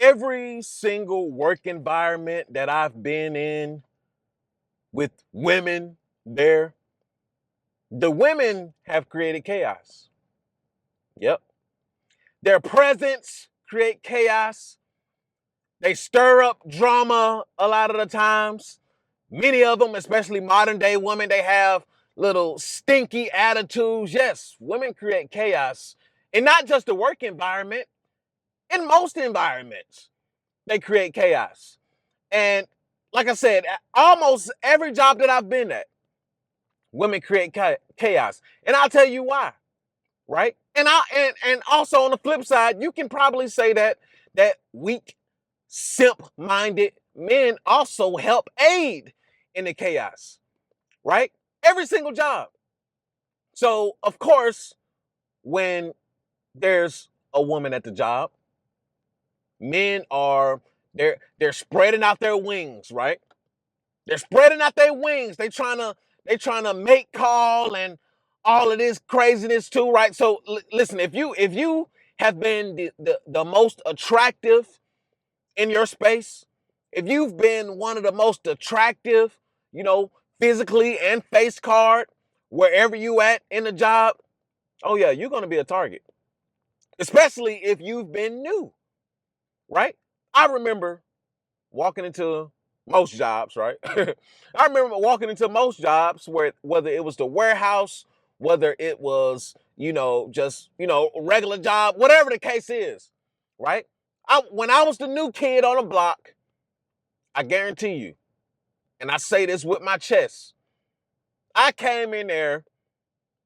Every single work environment that I've been in with women there, the women have created chaos. Yep. Their presence create chaos. They stir up drama a lot of the times. Many of them, especially modern day women, they have little stinky attitudes. Yes, women create chaos. And not just the work environment, in most environments, they create chaos. And like I said, almost every job that I've been at, women create chaos. And I'll tell you why, right? And also on the flip side, you can probably say that weak, simp-minded men also help aid in the chaos, right? Every single job. So, of course, when there's a woman at the job, men are they're spreading out their wings, right? They're spreading out their wings. They trying to make call and all of this craziness too, right? So listen, if you have been the most attractive in your space, if you've been one of the most attractive, you know, physically and face card, wherever you at in the job, oh yeah, you're gonna be a target. Especially if you've been new, right? I remember walking into most jobs, right? I remember walking into most jobs where whether it was the warehouse, whether it was, just, regular job, whatever the case is, right? When I was the new kid on the block, I guarantee you, and I say this with my chest, I came in there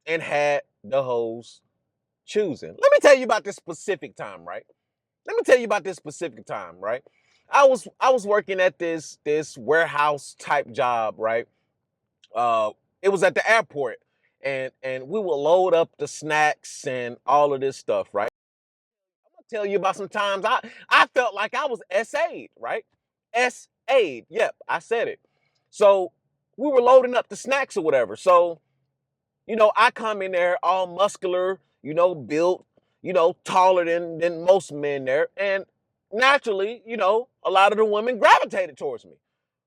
and had the hoes choosing. Let me tell you about this specific time, right? Let me tell you about this specific time, right? I was working at this warehouse type job, right? Uh, it was at the airport, and we would load up the snacks and all of this stuff, right? I'm gonna tell you about some times I felt like I was SA'd, right? SA'd. Yep, I said it. So we were loading up the snacks or whatever. So I come in there all muscular, built, taller than most men there. And naturally, a lot of the women gravitated towards me,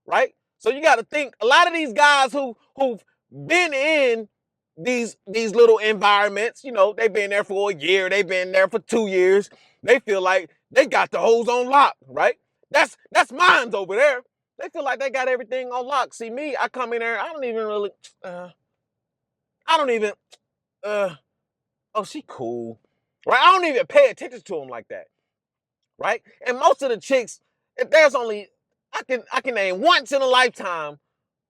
right? So you got to think a lot of these guys who've been in these little environments, they've been there for a year, they've been there for 2 years. They feel like they got the hose on lock, right? That's mine's over there. They feel like they got everything on lock. See me, I come in there, I don't even uh oh, she cool. Right? I don't even pay attention to them like that. Right? And most of the chicks, if there's only I can name once in a lifetime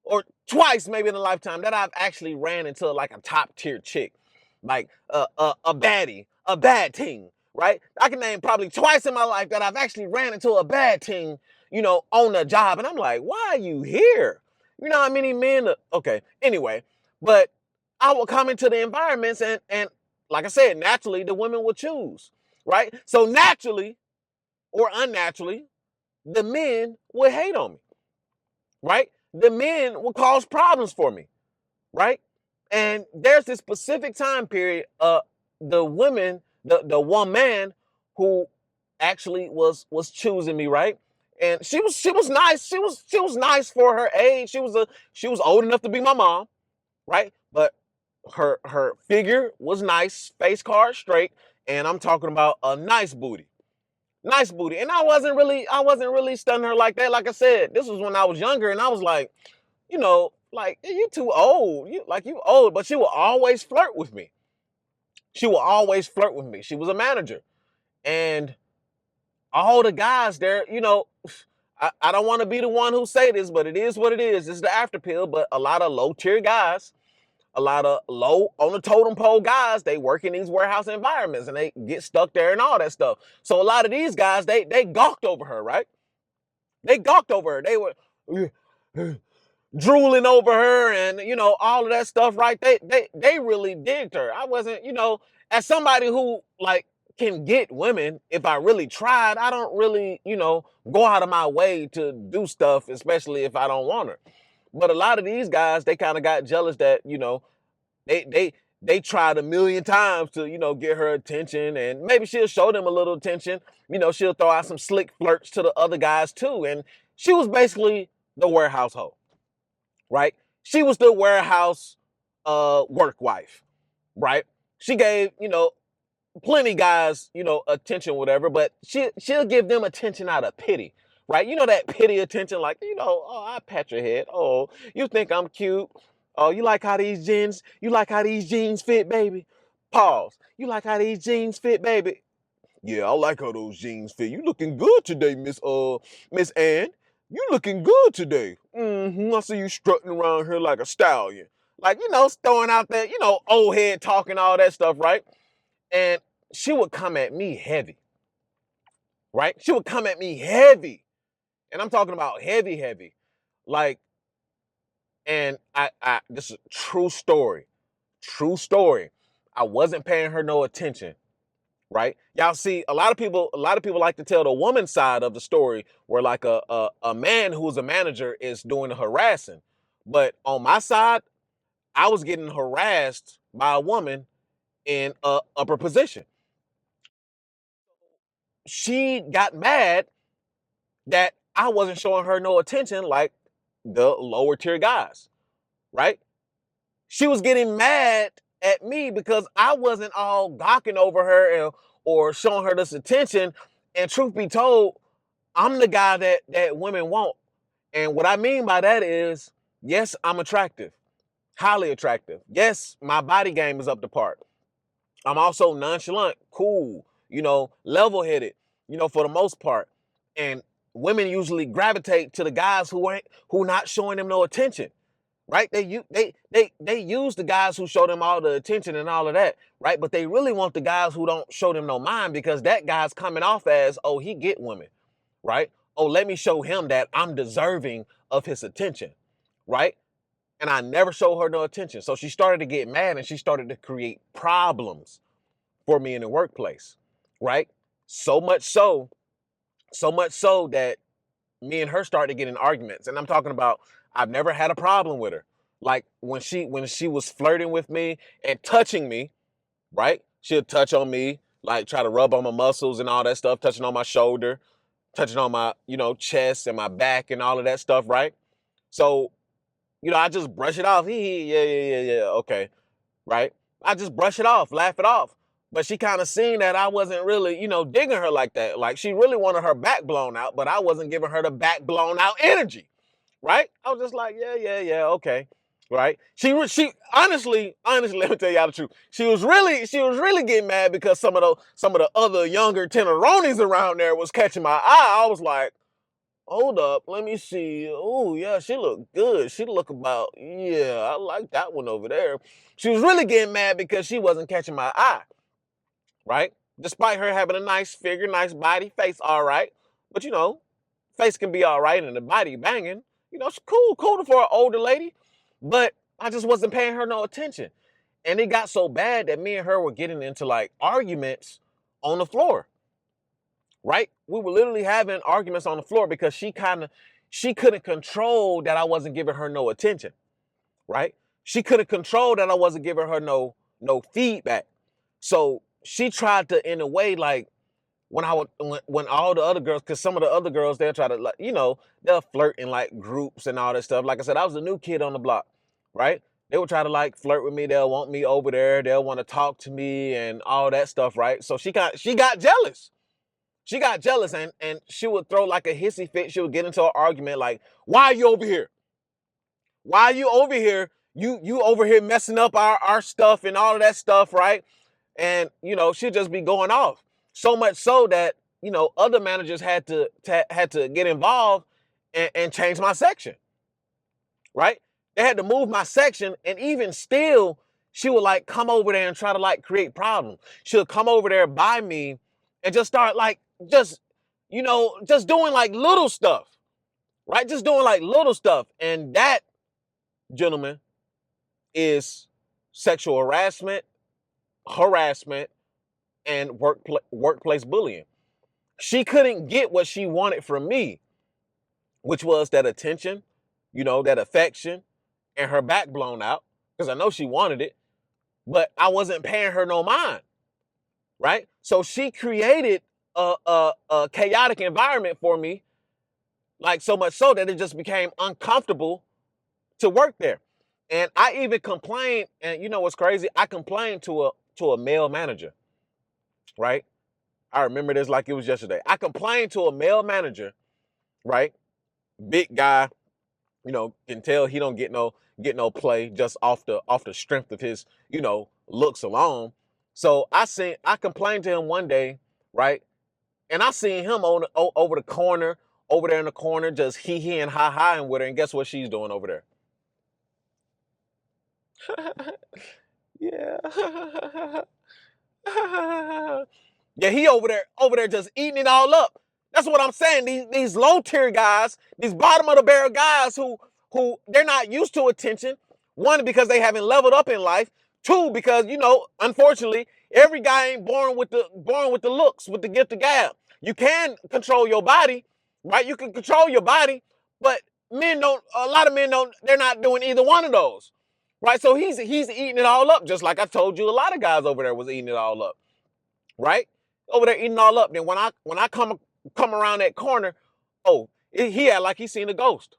or twice maybe in a lifetime that I've actually ran into like a top tier chick. Like a baddie, a bad team, right? I can name probably twice in my life that I've actually ran into a bad team, on the job. And I'm like, why are you here? You know how many men okay, anyway, but I will come into the environments and like I said, naturally the women will choose, right? So naturally or unnaturally, the men will hate on me, right? The men will cause problems for me, right? And there's this specific time period, the women, the one man who actually was choosing me, right? And she was nice. She was nice for her age. She was old enough to be my mom, right? But her figure was nice, face card straight, and I'm talking about a nice booty. Nice booty. And I wasn't really stunning her like that. Like I said, this was when I was younger and I was like, like you too old. You old, but she will always flirt with me. She will always flirt with me. She was a manager. And all the guys there, I don't want to be the one who say this, but it is what it is. It's the after pill. But a lot of low tier guys, a lot of low on the totem pole guys, they work in these warehouse environments and they get stuck there and all that stuff. So a lot of these guys, they gawked over her, right? They gawked over her. They were drooling over her and all of that stuff, right? They really digged her. I wasn't, as somebody who like can get women if I really tried, I don't really, go out of my way to do stuff, especially if I don't want her. But a lot of these guys, they kind of got jealous that, they they tried a million times to, get her attention, and maybe she'll show them a little attention. She'll throw out some slick flirts to the other guys too. And she was basically the warehouse hoe, right? She was the warehouse work wife, right? She gave, plenty guys, attention, whatever, but she'll give them attention out of pity, right? That pity attention, like, oh, I pat your head. Oh, you think I'm cute? Oh, you like how these jeans fit, baby? Pause. You like how these jeans fit, baby? Yeah, I like how those jeans fit. You looking good today, Miss Ann. You looking good today. I see you strutting around here like a stallion. Like, throwing out that, old head talking, all that stuff, right? And she would come at me heavy, right? She would come at me heavy. And I'm talking about heavy, heavy. Like, and I this is a true story. True story. I wasn't paying her no attention, right? Y'all see, a lot of people like to tell the woman side of the story, where like a man who's a manager is doing the harassing. But on my side, I was getting harassed by a woman in a upper position. She got mad that I wasn't showing her no attention like the lower tier guys, right? She was getting mad at me because I wasn't all gawking over her, or showing her this attention. And truth be told, I'm the guy that women want. And what I mean by that is, yes, I'm attractive, highly attractive. Yes, my body game is up to par. I'm also nonchalant, cool, level-headed, for the most part. And women usually gravitate to the guys who not showing them no attention, right? They use the guys who show them all the attention and all of that, right? But they really want the guys who don't show them no mind, because that guy's coming off as, oh, he get women, right? Oh, let me show him that I'm deserving of his attention, right? And I never showed her no attention. So she started to get mad, and she started to create problems for me in the workplace, right? So much so, that me and her started getting arguments. And I'm talking about, I've never had a problem with her. Like when she was flirting with me and touching me, right? She'll touch on me, like try to rub on my muscles and all that stuff, touching on my shoulder, touching on my, chest and my back and all of that stuff, right? So, I just brush it off. Yeah, yeah, yeah, yeah, okay, right? I just brush it off, laugh it off. But she kind of seen that I wasn't really, digging her like that. Like, she really wanted her back blown out, but I wasn't giving her the back blown out energy, right? I was just like, yeah, yeah, yeah, okay, right? She honestly, let me tell y'all the truth. She was really getting mad because some of the other younger tenderonis around there was catching my eye. I was like, hold up, let me see. Oh, yeah, she looked good. She look about, yeah, I like that one over there. She was really getting mad because she wasn't catching my eye, right? Despite her having a nice figure, nice body, face all right. But face can be all right and the body banging. It's cool for an older lady. But I just wasn't paying her no attention. And it got so bad that me and her were getting into like arguments on the floor, right? We were literally having arguments on the floor because she couldn't control that I wasn't giving her no attention, right? She couldn't control that I wasn't giving her no feedback. So she tried to, in a way, like when all the other girls, because some of the other girls, they'll try to, like, they'll flirt in like groups and all that stuff. Like I said, I was a new kid on the block, right? They would try to like flirt with me. They'll want me over there. They'll want to talk to me and all that stuff, right? So she got jealous. She got jealous, and she would throw like a hissy fit. She would get into an argument like, "Why are you over here? Why are you over here? You over here messing up our stuff and all of that stuff, right?" And she'd just be going off. So much so that other managers had to get involved and change my section, right? They had to move my section, and even still, she would like come over there and try to like create problems. She'll come over there by me and just start like just doing like little stuff, right? Just doing like little stuff. And that, gentlemen, is sexual harassment, and workplace bullying. She couldn't get what she wanted from me, which was that attention, that affection, and her back blown out, because I know she wanted it. but I wasn't paying her no mind, right? So she created a chaotic environment for me, like so much so that it just became uncomfortable to work there. And I even complained, and you know what's crazy? I complained to a male manager, right? I remember this like it was yesterday. I complained to a male manager, right? Big guy, you know, can tell he don't get no play just off the strength of his, you know, looks alone. So I complained to him one day, right? And I seen him over the corner, over there in the corner, just he and ha with her. And guess what she's doing over there? Yeah. Yeah, he over there just eating it all up. That's what I'm saying. These low tier guys, these bottom of the barrel guys who they're not used to attention. One, because they haven't leveled up in life. Two, because you know, unfortunately, every guy ain't born with the looks, with the gift of gab. You can control your body, right? You can control your body, but men don't. A lot of men don't. They're not doing either one of those, right? So he's eating it all up, just like I told you. A lot of guys over there was eating it all up, right? Over there eating all up. Then when I come around that corner, oh, he had like he seen a ghost,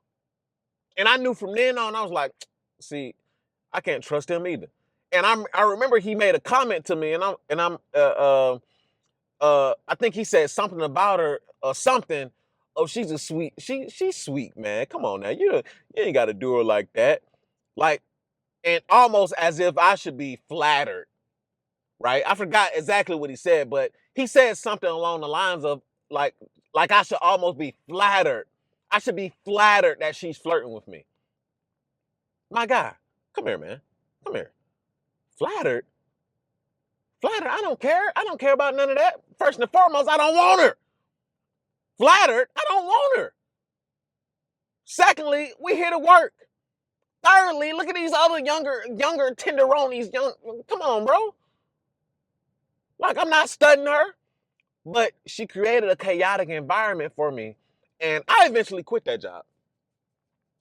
and I knew from then on. I was like, see, I can't trust him either. And I remember he made a comment to me, and I'm I think he said something about her or something. Oh, she's a sweet, she's sweet, man. Come on now, you ain't got to do her like that, like, and almost as if I should be flattered, right? I forgot exactly what he said, but he said something along the lines of like like I should almost be flattered. I should be flattered that she's flirting with me. My guy, come here, man. Come here. Flattered? Flattered? I don't care. I don't care about none of that. First and foremost, I don't want her. Flattered? I don't want her. Secondly, we here to work. Thirdly, look at these other younger tenderonis. Come on, bro. Like I'm not studying her. But she created a chaotic environment for me. And I eventually quit that job.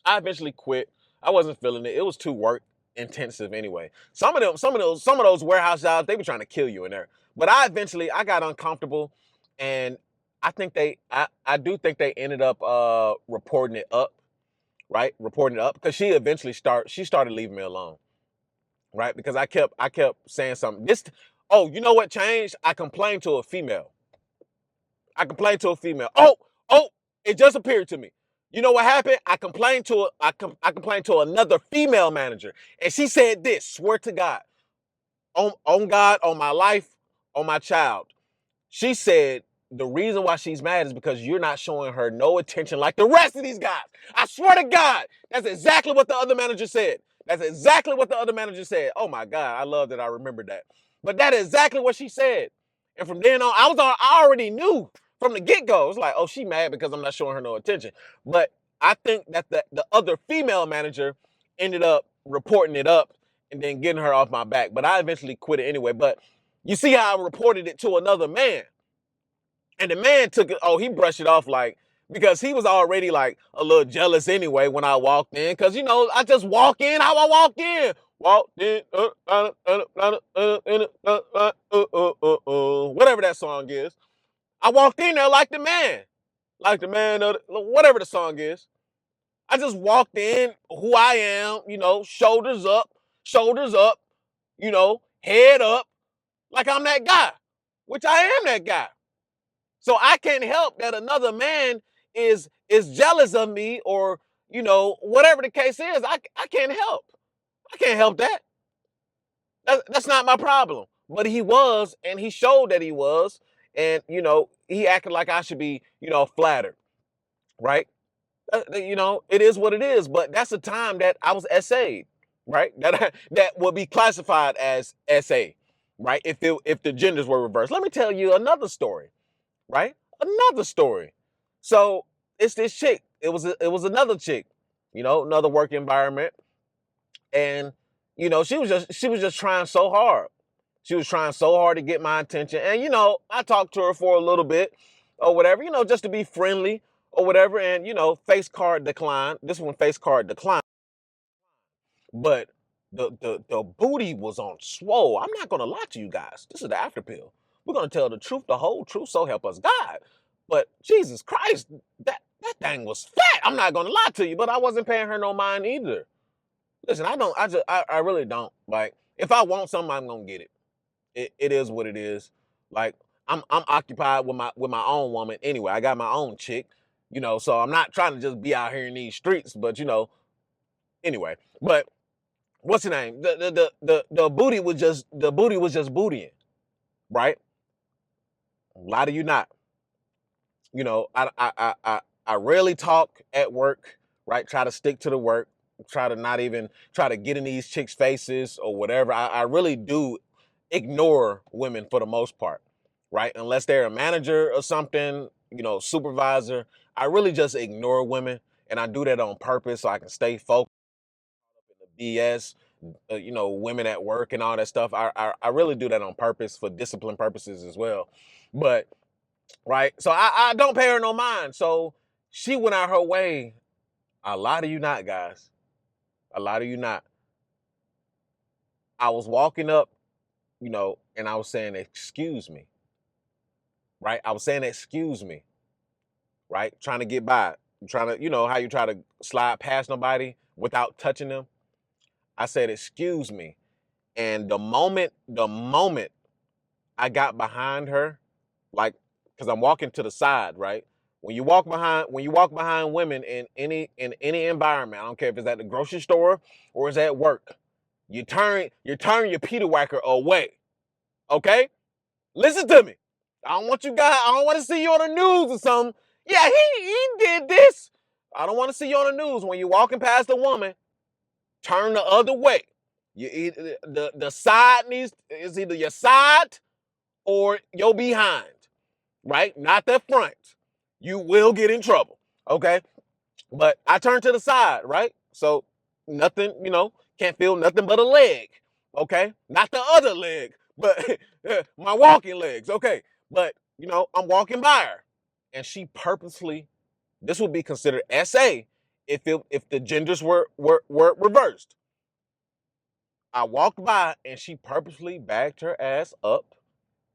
I eventually quit. I wasn't feeling it. It was too work intensive anyway. Some of those warehouse jobs, they be trying to kill you in there. But I got uncomfortable, and I do think they ended up reporting it up, right? Reporting it up because she started leaving me alone, right? Because I kept saying something. You know what changed? I complained to a female. I complained to a female. Oh, it just appeared to me. You know what happened? I complained to another female manager, and she said this. Swear to God, on God, on my life, on my child. She said the reason why she's mad is because you're not showing her no attention like the rest of these guys. I swear to God, that's exactly what the other manager said. That's exactly what the other manager said. Oh my God, I love that I remembered that. But that is exactly what she said. And from then on, I already knew from the get-go. It's like, oh, she mad because I'm not showing her no attention. But I think that the other female manager ended up reporting it up and then getting her off my back. But I eventually quit it anyway. But you see how I reported it to another man. And the man took it, he brushed it off like, because he was already like a little jealous anyway when I walked in. Cause you know, I just walk in how I walk in. Walked in, whatever that song is. I walked in there like the man, whatever the song is. I just walked in who I am, you know, shoulders up, you know, head up, like I'm that guy, which I am that guy. So I can't help that another man is jealous of me or, you know, whatever the case is. I can't help. I can't help that. That's not my problem. But he was, and he showed that he was, and you know, he acted like I should be, you know, flattered, right? You know, it is what it is. But that's the time that I was SA'd, right? That would be classified as SA, right? If the genders were reversed. Let me tell you another story, right? Another story. So it's this chick. It was another chick, you know, another work environment, and you know she was just trying so hard. She was trying so hard to get my attention, and you know I talked to her for a little bit or whatever, you know, just to be friendly or whatever, and you know face card decline. This one face card decline, but The booty was on swole. I'm not gonna lie to you guys. This is the after pill. We're gonna tell the truth, the whole truth, so help us God. But Jesus Christ, that thing was fat. I'm not gonna lie to you, but I wasn't paying her no mind either. Listen, I really don't. Like, if I want something, I'm gonna get it. It is what it is. Like, I'm occupied with my own woman anyway. I got my own chick, so I'm not trying to just be out here in these streets, but anyway. But what's the name? The booty was just bootying, right? A lot of you not. I rarely talk at work, right? Try to stick to the work, try to not even try to get in these chicks' faces or whatever. I really do ignore women for the most part, right? Unless they're a manager or something, supervisor. I really just ignore women, and I do that on purpose so I can stay focused in the BS. Women at work and all that stuff. I really do that on purpose for discipline purposes as well. But right, so I don't pay her no mind. So she went out her way. A lot of you not, guys. A lot of you not. I was walking up, and I was saying, "Excuse me." Right? I was saying, "Excuse me." Right? Trying to get by. Trying to, how you try to slide past nobody without touching them. I said, "Excuse me." And the moment I got behind her, like, because I'm walking to the side, right? When you walk behind women in any environment, I don't care if it's at the grocery store or it's at work, you turn your Peter Whacker away. Okay? Listen to me. I don't want to see you on the news or something. Yeah, he did this. I don't want to see you on the news. When you're walking past a woman, turn the other way. The side is either your side or your behind, right? Not the front. You will get in trouble. Okay. But I turned to the side, right? So nothing, can't feel nothing but a leg. Okay. Not the other leg, but my walking legs. Okay. But, I'm walking by her and she purposely, this would be considered SA if the genders were reversed. I walked by and she purposely backed her ass up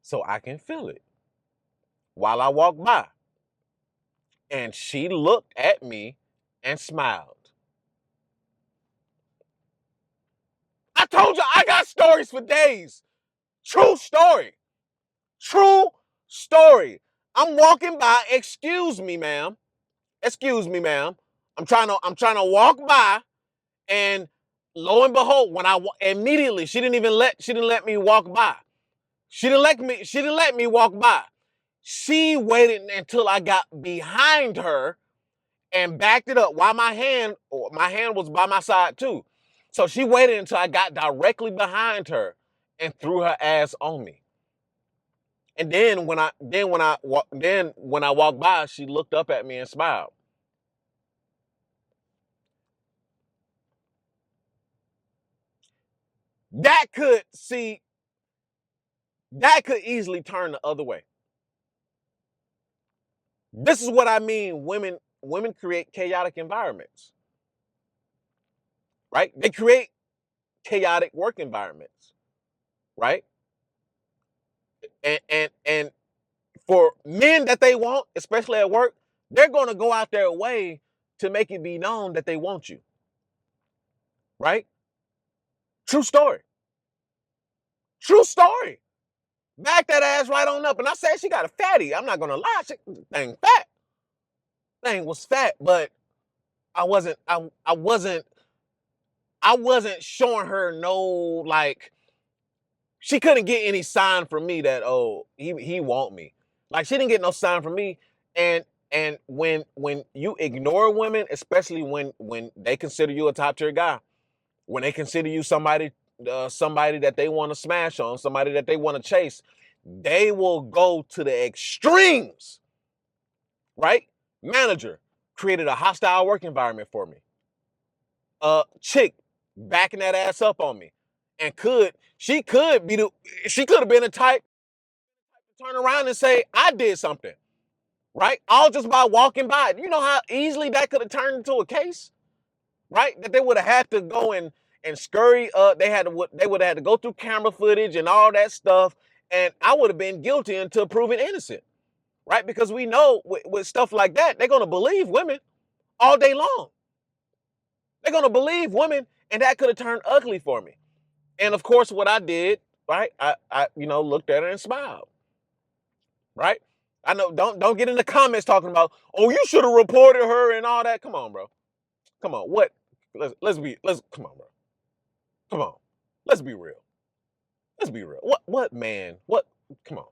so I can feel it while I walked by. And she looked at me and smiled. I told you I got stories for days. True story. True story. I'm walking by. Excuse me, ma'am. Excuse me, ma'am. I'm trying to walk by, and lo and behold, when immediately she didn't let me walk by. She didn't let me walk by. She waited until I got behind her and backed it up while my hand was by my side too. So she waited until I got directly behind her and threw her ass on me. And then when I walked by, she looked up at me and smiled. That could see that could easily turn the other way. This is what I mean. Women create chaotic environments, right? They create chaotic work environments, right? And for men that they want, especially at work, they're going to go out their way to make it be known that they want you, right? True story. True story. Back that ass right on up. And I said she got a fatty. I'm not going to lie. Thing fat. Thing was fat, but I wasn't, I wasn't showing her no, like, she couldn't get any sign from me that, oh, he want me. Like, she didn't get no sign from me. And when you ignore women, especially when they consider you a top tier guy, when they consider you somebody that they want to smash on, somebody that they want to chase, they will go to the extremes, right? Manager created a hostile work environment for me. Chick backing that ass up on me, and she could have been the type to turn around and say I did something, right? All just by walking by. You know how easily that could have turned into a case, right? That they would have had to go and scurry up. They would have had to go through camera footage and all that stuff, and I would have been guilty until proven innocent, right? Because we know with stuff like that, they're gonna believe women all day long. They're gonna believe women, and that could have turned ugly for me. And of course, what I did, right? I looked at her and smiled, right? I know. Don't get in the comments talking about, oh, you should have reported her and all that. Come on, bro. Come on. What? Let's come on, bro. Come on. Let's be real. Let's be real. What man? What? Come on.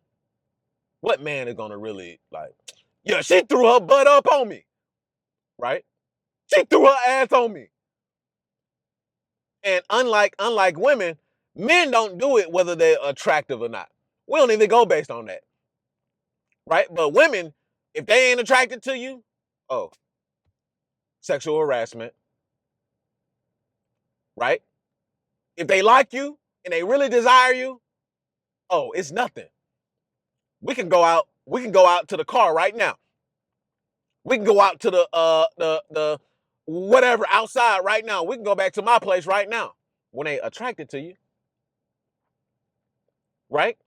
What man is gonna really like? Yeah, she threw her butt up on me, right? She threw her ass on me. And unlike women, men don't do it whether they're attractive or not. We don't even go based on that, right? But women, if they ain't attracted to you, oh, sexual harassment, right? If they like you and they really desire you, oh, it's nothing. We can go out. We can go out to the car right now. We can go out to the whatever outside right now. We can go back to my place right now. When they attracted to you, right?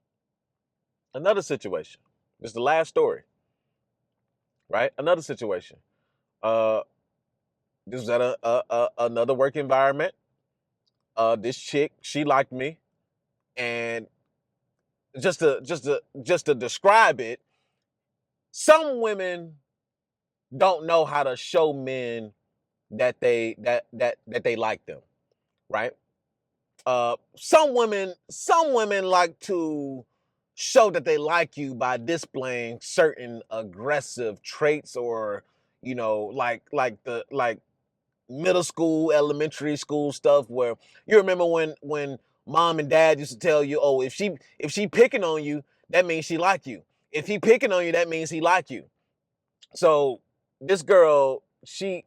Another situation. This is the last story, right? Another situation. Uh, this was at another work environment. This chick, she liked me, and just to describe it, some women don't know how to show men that they like them, right? Some women like to show that they like you by displaying certain aggressive traits, or like middle school, elementary school stuff, where you remember when mom and dad used to tell you, oh, if she picking on you, that means she like you. If he picking on you, that means he like you. So this girl, she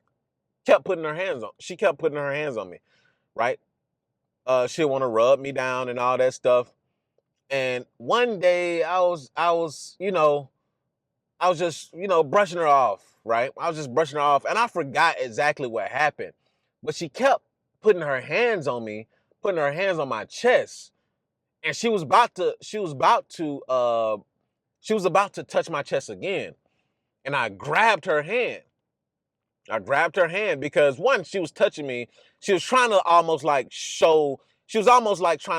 kept putting her hands on me, right? She'll want to rub me down and all that stuff. And one day I was just, brushing her off, right? I was just brushing her off, and I forgot exactly what happened. But she kept putting her hands on me, putting her hands on my chest, and she was about to touch my chest again. And I grabbed her hand because, one, she was touching me. She was trying to almost like trying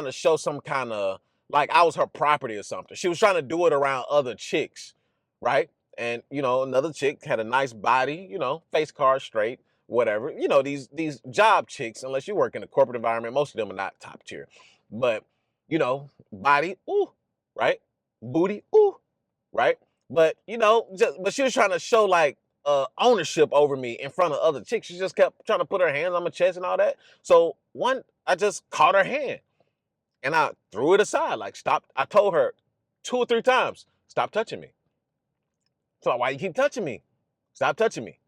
to show some kind of like I was her property or something. She was trying to do it around other chicks, right? And another chick had a nice body, face card straight, whatever. These job chicks, unless you work in a corporate environment, most of them are not top tier. But body, ooh, right? Booty, ooh, right? But but she was trying to show like ownership over me in front of other chicks. She just kept trying to put her hands on my chest and all that. So I just caught her hand and I threw it aside. Like, stop. I told her 2 or 3 times, stop touching me. So, why you keep touching me? Stop touching me.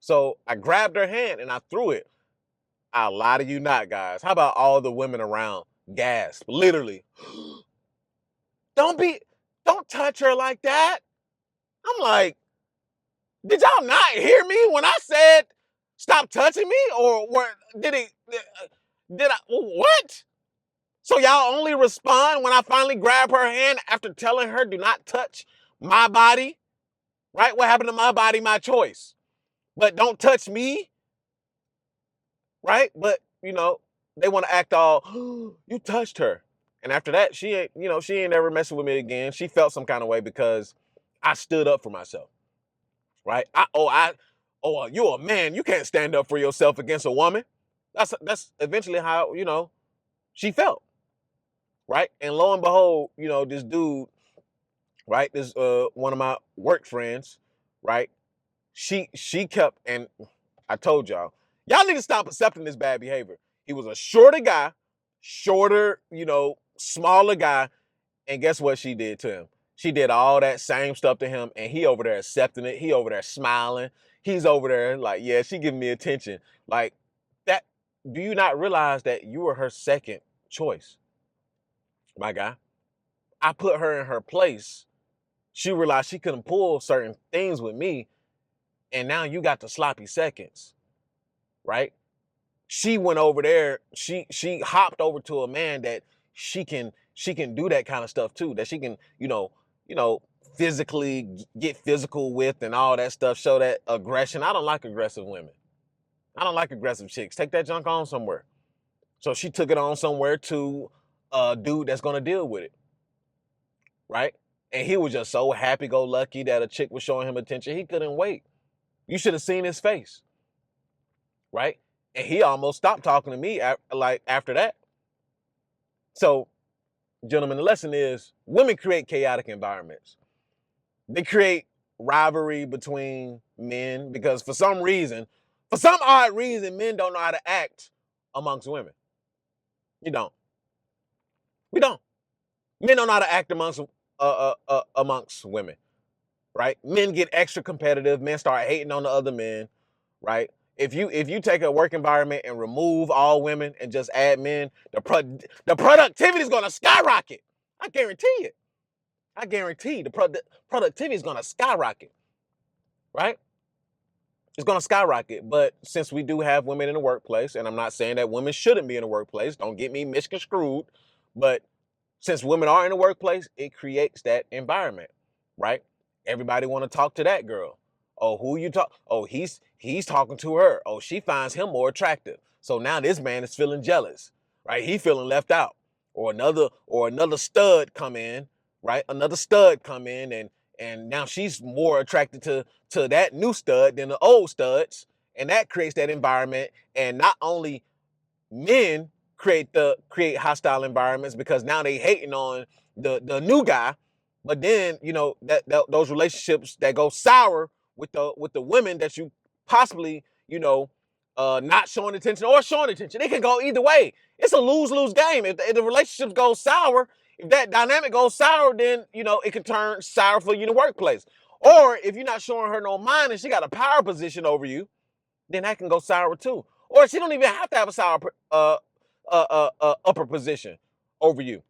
So I grabbed her hand and I threw it. I'll lie to you not, guys. How about all the women around gasp, literally? Don't touch her like that. I'm like, did y'all not hear me when I said stop touching me? Or did I, what? So y'all only respond when I finally grab her hand after telling her do not touch my body? Right? What happened to my body, my choice? But don't touch me, right? But, they want to act all, you touched her. And after that, she ain't ever messing with me again. She felt some kind of way because I stood up for myself. Right? You a man. You can't stand up for yourself against a woman. That's eventually how, she felt. Right? And lo and behold, this dude, right? This one of my work friends, right? She kept, and I told y'all need to stop accepting this bad behavior. He was a shorter, smaller guy, and guess what she did to him? She did all that same stuff to him, and he over there accepting it. He over there smiling. He's over there like, yeah, she giving me attention. Like that. Do you not realize that you were her second choice, my guy? I put her in her place. She realized she couldn't pull certain things with me, and now you got the sloppy seconds, right? she went over there, she hopped over to a man that she can do that kind of stuff too, that she can, you know, physically get physical with and all that stuff, show that aggression. I don't like aggressive women. I don't like aggressive chicks. Take that junk on somewhere. So she took it on somewhere to a dude that's gonna deal with it, right? And he was just so happy-go-lucky that a chick was showing him attention. He couldn't wait. You should have seen his face, right? And he almost stopped talking to me after that. So, gentlemen, the lesson is women create chaotic environments. They create rivalry between men because for some odd reason, men don't know how to act amongst women. You don't. We don't. Men don't know how to act amongst women, right? Men get extra competitive. Men start hating on the other men, right? If you take a work environment and remove all women and just add men, the productivity is going to skyrocket. I guarantee it. I guarantee the productivity is going to skyrocket, right? It's going to skyrocket. But since we do have women in the workplace, and I'm not saying that women shouldn't be in the workplace, don't get me misconstrued, but since women are in the workplace, it creates that environment, right? Everybody want to talk to that girl. Oh, who you talk? Oh, he's talking to her. Oh, she finds him more attractive. So now this man is feeling jealous, right? He feeling left out. Or another stud come in, right? Another stud come in and now she's more attracted to that new stud than the old studs, and that creates that environment. And not only men create hostile environments because now they hating on the new guy, but then that those relationships that go sour with the women that you possibly not showing attention or showing attention. It can go either way. It's a lose-lose game. If the relationships go sour, if that dynamic goes sour, then it can turn sour for you in the workplace. Or if you're not showing her no mind and she got a power position over you, then that can go sour too. Or she don't even have to have a sour upper position over you.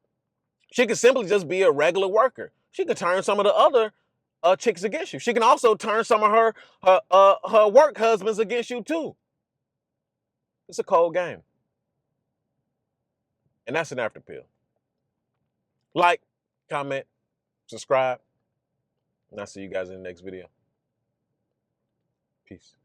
She can simply just be a regular worker. She can turn some of the other chicks against you. She can also turn some of her work husbands against you too. It's a cold game, and that's an after pill. Like, comment, subscribe, and I'll see you guys in the next video. Peace.